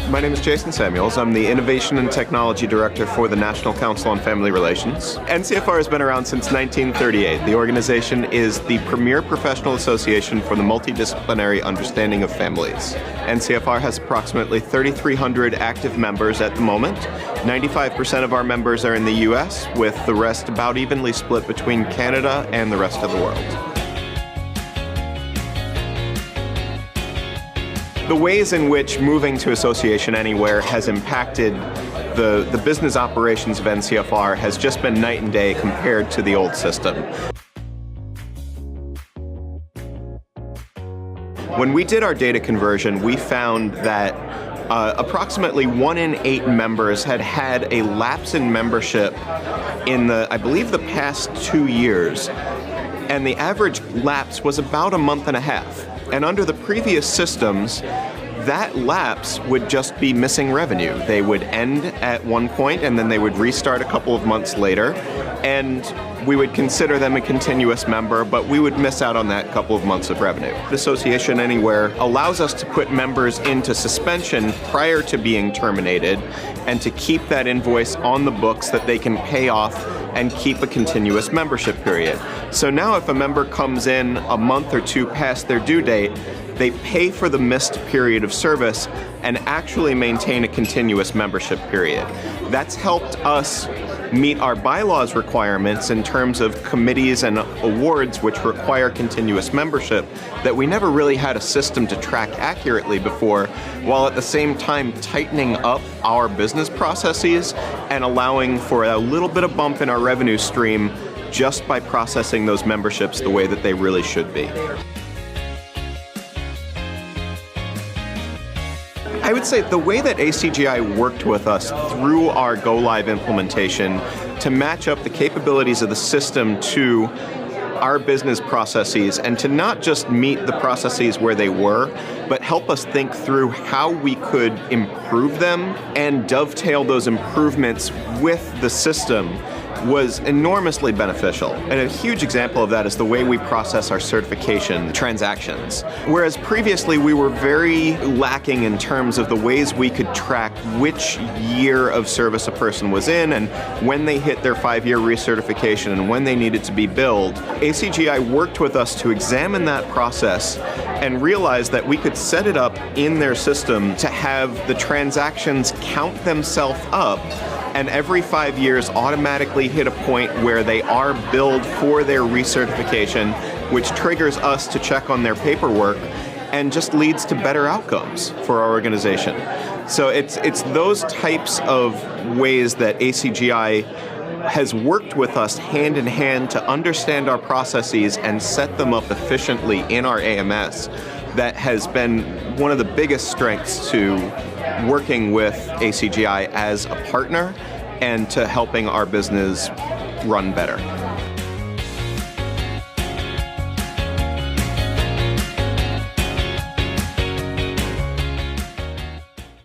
My name is Jason Samuels. I'm the Innovation and Technology Director for the National Council on Family Relations. NCFR has been around since 1938. The organization is the premier professional association for the multidisciplinary understanding of families. NCFR has approximately 3,300 active members at the moment. 95% of our members are in the US, with the rest about evenly split between Canada and the rest of the world. The ways in which moving to Association Anywhere has impacted the business operations of NCFR has just been night and day compared to the old system. When we did our data conversion, we found that approximately 1 in 8 members had had a lapse in membership in I believe the past 2 years, and the average lapse was about a month and a half. And under the previous systems, that lapse would just be missing revenue. They would end at one point and then they would restart a couple of months later, and we would consider them a continuous member, but we would miss out on that couple of months of revenue. Association Anywhere allows us to put members into suspension prior to being terminated and to keep that invoice on the books that they can pay off and keep a continuous membership period. So now if a member comes in a month or two past their due date, they pay for the missed period of service and actually maintain a continuous membership period. That's helped us meet our bylaws requirements in terms of committees and awards which require continuous membership that we never really had a system to track accurately before, while at the same time tightening up our business processes and allowing for a little bit of bump in our revenue stream just by processing those memberships the way that they really should be. I would say the way that ACGI worked with us through our go-live implementation to match up the capabilities of the system to our business processes, and to not just meet the processes where they were, but help us think through how we could improve them and dovetail those improvements with the system, was enormously beneficial. And a huge example of that is the way we process our certification transactions. Whereas previously we were very lacking in terms of the ways we could track which year of service a person was in and when they hit their 5-year recertification and when they needed to be billed, ACGI worked with us to examine that process and realize that we could set it up in their system to have the transactions count themselves up and every 5 years automatically hit a point where they are billed for their recertification, which triggers us to check on their paperwork and just leads to better outcomes for our organization. So it's those types of ways that ACGI has worked with us hand in hand to understand our processes and set them up efficiently in our AMS that has been one of the biggest strengths to working with ACGI as a partner and to helping our business run better.